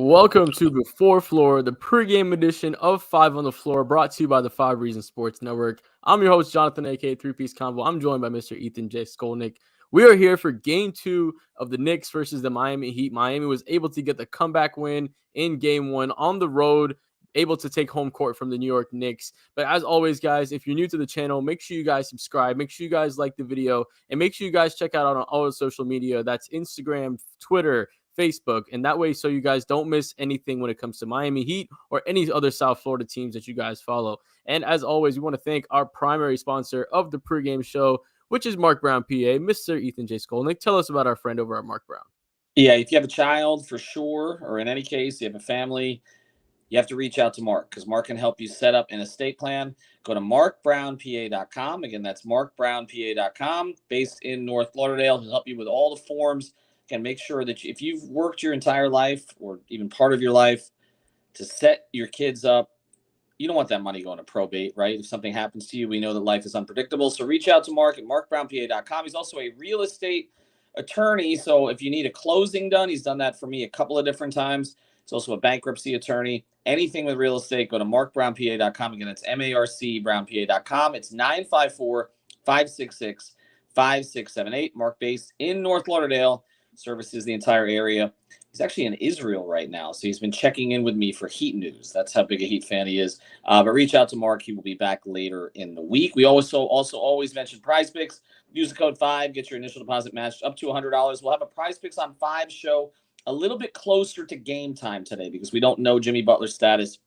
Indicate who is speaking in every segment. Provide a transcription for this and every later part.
Speaker 1: Welcome to Before Floor, the pregame edition of Five on the Floor, brought to you by the Five Reasons Sports Network. I'm your host, Johnathan, aka Three Piece Combo. I'm joined by Mr. Ethan J. Skolnick. We are here for Game 2 of the Knicks versus the Miami Heat. Miami was able to get the comeback win in Game 1 on the road, able to take home court from the New York Knicks. But as always, guys, if you're new to the channel, make sure you guys subscribe. Make sure you guys like the video. And make sure you guys check out on all the social media. That's Instagram, Twitter, Facebook, and that way so you guys don't miss anything when it comes to Miami Heat or any other South Florida teams that you guys follow. And as always, we want to thank our primary sponsor of the pregame show, which is Mark Brown, PA, Mr. Ethan J. Skolnick. Tell us about our friend over at Mark Brown.
Speaker 2: Yeah, if you have a child, for sure, or in any case, you have a family, you have to reach out to Mark because Mark can help you set up an estate plan. Go to markbrownpa.com. Again, that's markbrownpa.com, based in North Lauderdale. He'll help you with all the forms. Can make sure that if you've worked your entire life or even part of your life to set your kids up, you don't want that money going to probate, right? If something happens to you, we know that life is unpredictable. So reach out to Mark at markbrownpa.com. He's also a real estate attorney. So if you need a closing done, he's done that for me a couple of different times. He's also a bankruptcy attorney. Anything with real estate, go to markbrownpa.com. Again, it's marcbrownpa.com. It's 954-566-5678. Mark, based in North Lauderdale, services the entire area. He's actually in Israel right now, so he's been checking in with me for Heat news. That's how big a Heat fan he is. But reach out to Mark. He will be back later in the week. We also always mention PrizePicks. Use the code 5. Get your initial deposit matched up to $100. We'll have a PrizePicks on 5 show a little bit closer to game time today because we don't know Jimmy Butler's status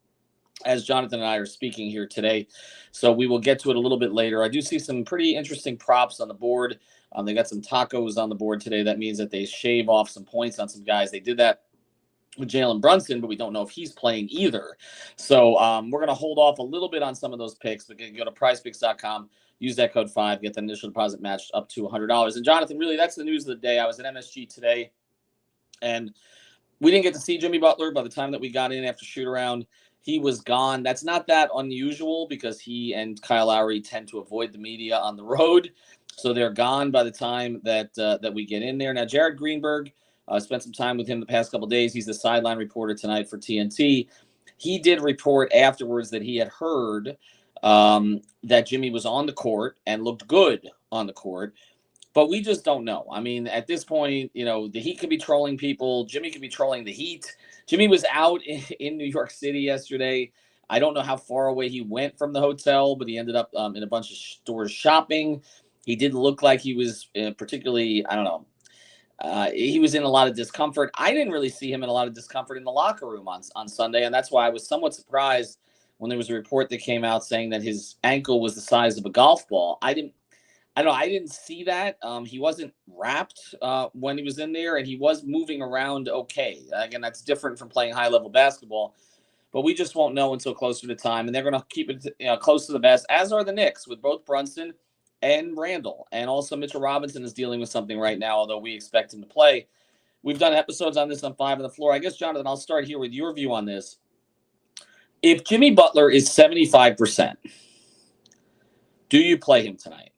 Speaker 2: as Johnathan and I are speaking here today. So we will get to it a little bit later. I do see some pretty interesting props on the board. They got some tacos on the board today. That means that they shave off some points on some guys. They did that with Jalen Brunson, but we don't know if he's playing either. So we're going to hold off a little bit on some of those picks, but go to prizepicks.com, use that code 5, get the initial deposit matched up to $100. And Johnathan, really, that's the news of the day. I was at MSG today, and we didn't get to see Jimmy Butler by the time that we got in after shoot-around. He was gone. That's not that unusual because he and Kyle Lowry tend to avoid the media on the road. So they're gone by the time that we get in there. Now, Jared Greenberg, spent some time with him the past couple of days. He's the sideline reporter tonight for TNT. He did report afterwards that he had heard that Jimmy was on the court and looked good on the court. But we just don't know. I mean, at this point, the Heat could be trolling people. Jimmy could be trolling the Heat. Jimmy was out in New York City yesterday. I don't know how far away he went from the hotel, but he ended up in a bunch of stores shopping. He didn't look like he was particularly, I don't know. He was in a lot of discomfort. I didn't really see him in a lot of discomfort in the locker room on Sunday, and that's why I was somewhat surprised when there was a report that came out saying that his ankle was the size of a golf ball. I don't know. I didn't see that. He wasn't wrapped when he was in there, and he was moving around okay. Again, that's different from playing high-level basketball, but we just won't know until closer to time, and they're going to keep it close to the vest, as are the Knicks, with both Brunson and Randall. And also Mitchell Robinson is dealing with something right now, although we expect him to play. We've done episodes on this on 5 on the Floor. I guess, Jonathan, I'll start here with your view on this. If Jimmy Butler is 75%, do you play him tonight?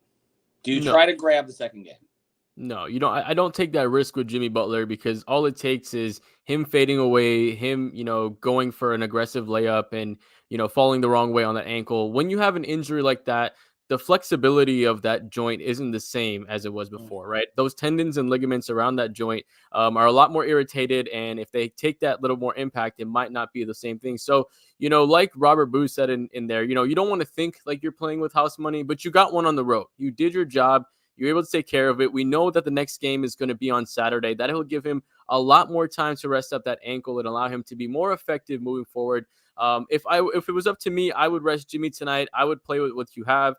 Speaker 2: Do you try to grab the second game?
Speaker 1: No, I don't take that risk with Jimmy Butler because all it takes is him fading away, him, going for an aggressive layup and, falling the wrong way on that ankle. When you have an injury like that, the flexibility of that joint isn't the same as it was before, right? Those tendons and ligaments around that joint are a lot more irritated. And if they take that little more impact, it might not be the same thing. So, like Robert Booth said in there, you don't want to think like you're playing with house money, but you got one on the road. You did your job. You're able to take care of it. We know that the next game is going to be on Saturday. That'll give him a lot more time to rest up that ankle and allow him to be more effective moving forward. If it was up to me, I would rest Jimmy tonight. I would play with what you have.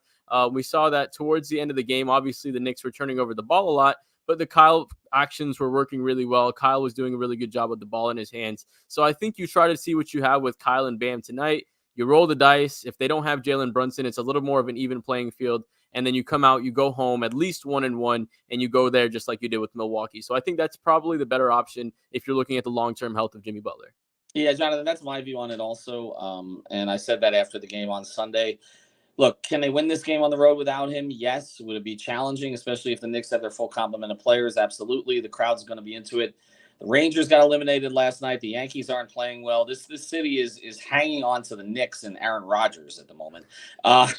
Speaker 1: We saw that towards the end of the game. Obviously, the Knicks were turning over the ball a lot, but the Kyle actions were working really well. Kyle was doing a really good job with the ball in his hands. So I think you try to see what you have with Kyle and Bam tonight. You roll the dice. If they don't have Jalen Brunson, it's a little more of an even playing field. And then you come out, you go home at least 1-1, and you go there just like you did with Milwaukee. So I think that's probably the better option if you're looking at the long-term health of Jimmy Butler.
Speaker 2: Yeah, Jonathan, that's my view on it also. And I said that after the game on Sunday. Look, can they win this game on the road without him? Yes. Would it be challenging, especially if the Knicks have their full complement of players? Absolutely. The crowd's going to be into it. The Rangers got eliminated last night. The Yankees aren't playing well. This city is hanging on to the Knicks and Aaron Rodgers at the moment. Uh,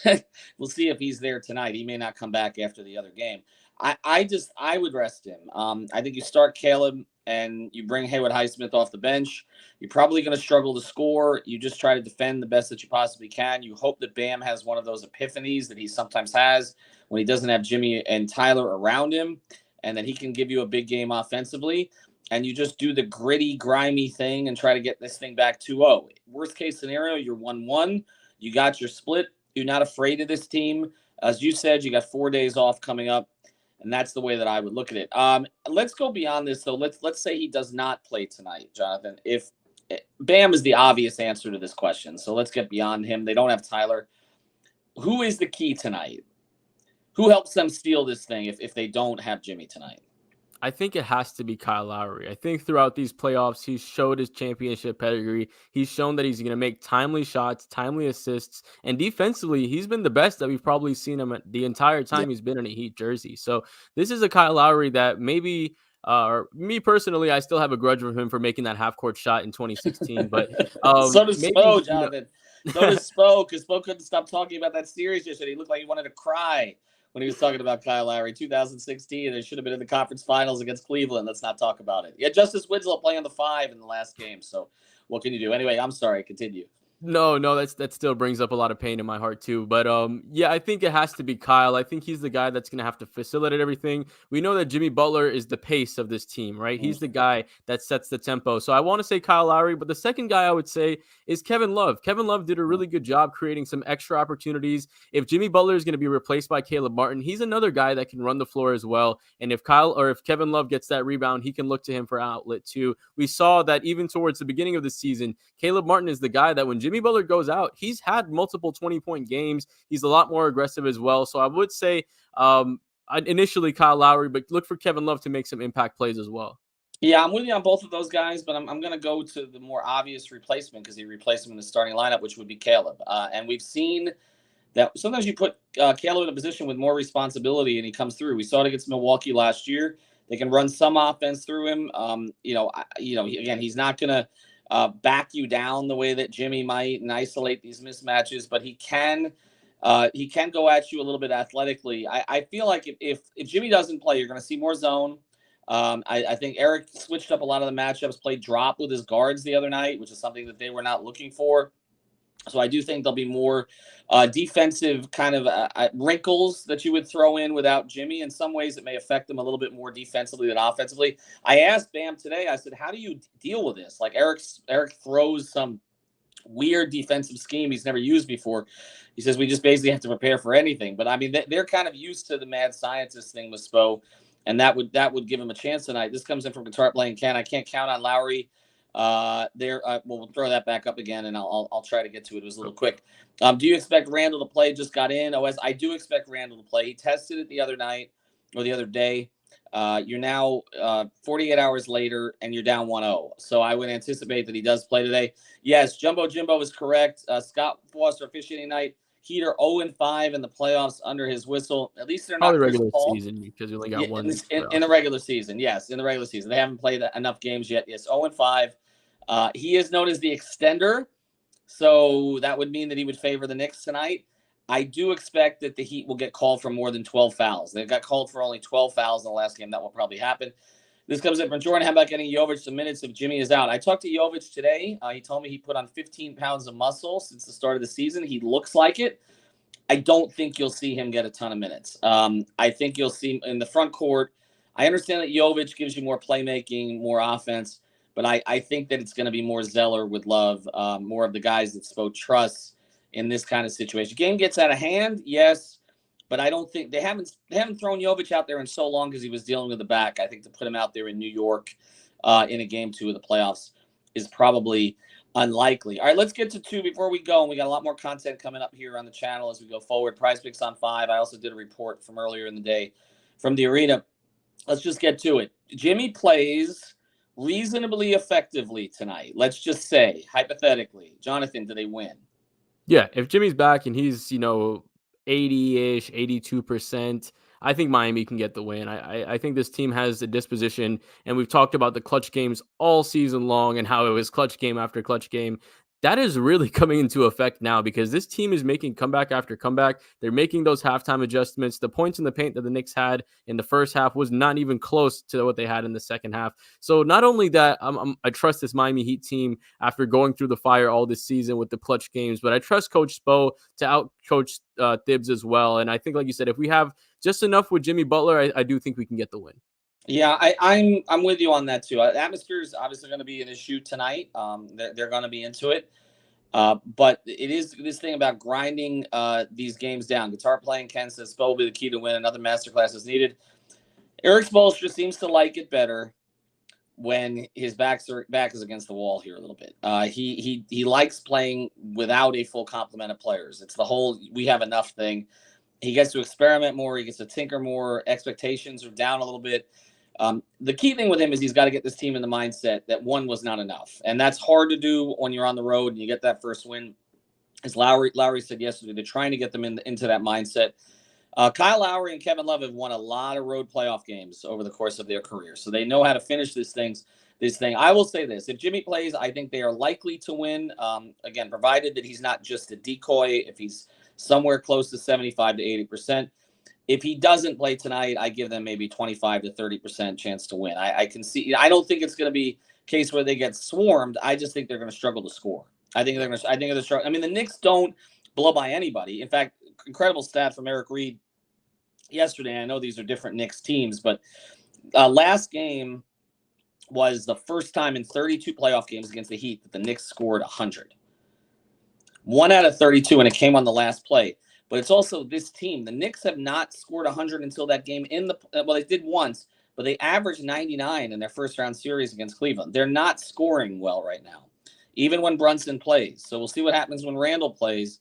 Speaker 2: we'll see if he's there tonight. He may not come back after the other game. I would rest him. I think you start Caleb and you bring Haywood Highsmith off the bench. You're probably going to struggle to score. You just try to defend the best that you possibly can. You hope that Bam has one of those epiphanies that he sometimes has when he doesn't have Jimmy and Tyler around him, and that he can give you a big game offensively. And you just do the gritty, grimy thing and try to get this thing back 2-0. Worst case scenario, you're 1-1. You got your split. You're not afraid of this team. As you said, you got 4 days off coming up. And that's the way that I would look at it. Let's go beyond this, though. Let's say he does not play tonight, Johnathan. If Bam is the obvious answer to this question, so let's get beyond him. They don't have Tyler. Who is the key tonight? Who helps them steal this thing if they don't have Jimmy tonight?
Speaker 1: I think it has to be Kyle Lowry. I think throughout these playoffs, he's showed his championship pedigree. He's shown that he's going to make timely shots, timely assists, and defensively, he's been the best that we've probably seen him the entire time he's been in a Heat jersey. So this is a Kyle Lowry that maybe, me personally, I still have a grudge with him for making that half-court shot in 2016. But
Speaker 2: so does
Speaker 1: maybe,
Speaker 2: Spo, Jonathan. So does Spo, because Spo couldn't stop talking about that series yesterday. He looked like he wanted to cry when he was talking about Kyle Lowry. 2016, they should have been in the conference finals against Cleveland. Let's not talk about it. Yeah, Justice Winslow playing the 5 in the last game. So what can you do? Anyway, I'm sorry. Continue.
Speaker 1: No, that still brings up a lot of pain in my heart too. But yeah, I think it has to be Kyle. I think he's the guy that's gonna have to facilitate everything. We know that Jimmy Butler is the pace of this team, right? He's the guy that sets the tempo. So I want to say Kyle Lowry, but the second guy I would say is Kevin Love. Kevin Love did a really good job creating some extra opportunities. If Jimmy Butler is going to be replaced by Caleb Martin, he's another guy that can run the floor as well. And if Kevin Love gets that rebound, he can look to him for outlet too. We saw that even towards the beginning of the season, Caleb Martin is the guy that when Jimmy Butler goes out, he's had multiple 20-point games. He's a lot more aggressive as well. So I would say initially Kyle Lowry, but look for Kevin Love to make some impact plays as well.
Speaker 2: Yeah, I'm with you on both of those guys, but I'm going to go to the more obvious replacement because he replaced him in the starting lineup, which would be Caleb. And we've seen that sometimes you put Caleb in a position with more responsibility and he comes through. We saw it against Milwaukee last year. They can run some offense through him. Again, he's not going to back you down the way that Jimmy might and isolate these mismatches, but he can go at you a little bit athletically. I feel like if Jimmy doesn't play, you're going to see more zone. I think Eric switched up a lot of the matchups, played drop with his guards the other night, which is something that they were not looking for. So I do think there'll be more defensive kind of wrinkles that you would throw in without Jimmy. In some ways, it may affect them a little bit more defensively than offensively. I asked Bam today, I said, how do you deal with this? Like Eric throws some weird defensive scheme he's never used before. He says, we just basically have to prepare for anything. But I mean, they're kind of used to the mad scientist thing with Spo. And that would give him a chance tonight. This comes in from Guitar Playing Ken. I can't count on Lowry. We'll throw that back up again, and I'll try to get to it. It was a little quick. Do you expect Randall to play? Just got in. I do expect Randall to play. He tested it the other night or the other day. You're now 48 hours later, and you're down 1-0. So I would anticipate that he does play today. Yes, Jumbo Jimbo is correct. Scott Foster officiating night. Heat are 0-5 in the playoffs under his whistle. At least they're not
Speaker 1: the regular season because you only got one
Speaker 2: in the regular season. Yes, in the regular season. They haven't played enough games yet. Yes, 0-5. He is known as the extender, so that would mean that he would favor the Knicks tonight. I do expect that the Heat will get called for more than 12 fouls. They got called for only 12 fouls in the last game. That will probably happen. This comes in from Jordan. How about getting Jovic some minutes if Jimmy is out? I talked to Jovic today. He told me he put on 15 pounds of muscle since the start of the season. He looks like it. I don't think you'll see him get a ton of minutes. I think you'll see in the front court. I understand that Jovic gives you more playmaking, more offense, but I think that it's going to be more Zeller with Love, more of the guys that Spo trusts in this kind of situation. Game gets out of hand, yes, but I don't think they haven't thrown Jovic out there in so long because he was dealing with the back. I think to put him out there in New York in a game 2 of the playoffs is probably unlikely. All right, let's get to 2 before we go. And we got a lot more content coming up here on the channel as we go forward. PrizePicks on 5. I also did a report from earlier in the day from the arena. Let's just get to it. Jimmy plays reasonably effectively tonight. Let's just say, hypothetically, Johnathan, do they win?
Speaker 1: Yeah, if Jimmy's back and he's, 80-ish, 82%, I think Miami can get the win. I think this team has a disposition, and we've talked about the clutch games all season long and how it was clutch game after clutch game. That is really coming into effect now because this team is making comeback after comeback. They're making those halftime adjustments. The points in the paint that the Knicks had in the first half was not even close to what they had in the second half. So not only that, I trust this Miami Heat team after going through the fire all this season with the clutch games, but I trust Coach Spo to out coach Thibs as well. And I think, like you said, if we have just enough with Jimmy Butler, I do think we can get the win.
Speaker 2: Yeah, I'm with you on that too. The atmosphere is obviously going to be an issue tonight. They're going to be into it. But it is this thing about grinding these games down. Guitar playing, Ken says, Spo will be the key to win. Another masterclass is needed. Eric Spoelstra seems to like it better when his back is against the wall here a little bit. He likes playing without a full complement of players. It's the whole we have enough thing. He gets to experiment more. He gets to tinker more. Expectations are down a little bit. The key thing with him is he's got to get this team in the mindset that one was not enough. And that's hard to do when you're on the road and you get that first win. As Lowry said yesterday, they're trying to get them into that mindset. Kyle Lowry and Kevin Love have won a lot of road playoff games over the course of their career. So they know how to finish this thing. I will say this. If Jimmy plays, I think they are likely to win. Again, provided that he's not just a decoy, if he's somewhere close to 75 to 80%. If he doesn't play tonight, I give them maybe 25 to 30% chance to win. I can see. I don't think it's going to be a case where they get swarmed. I just think they're going to struggle to score. I think they're struggling. I mean, the Knicks don't blow by anybody. In fact, incredible stat from Eric Reed yesterday. I know these are different Knicks teams, but last game was the first time in 32 playoff games against the Heat that the Knicks scored 100. 1 out of 32, and it came on the last play. But it's also this team. The Knicks have not scored 100 until that game they did once, but they averaged 99 in their first round series against Cleveland. They're not scoring well right now, even when Brunson plays. So we'll see what happens when Randall plays,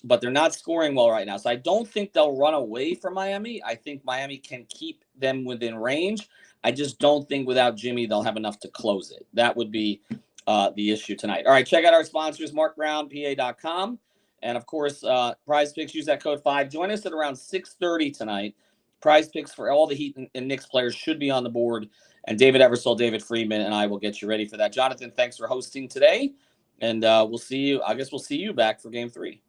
Speaker 2: but they're not scoring well right now. So I don't think they'll run away from Miami. I think Miami can keep them within range. I just don't think without Jimmy, they'll have enough to close it. That would be the issue tonight. All right, check out our sponsors, markbrownpa.com. And, of course, PrizePicks, use that code 5. Join us at around 6:30 tonight. PrizePicks for all the Heat and Knicks players should be on the board. And David Eversole, David Friedman, and I will get you ready for that. Johnathan, thanks for hosting today. And we'll see you. I guess we'll see you back for Game 3.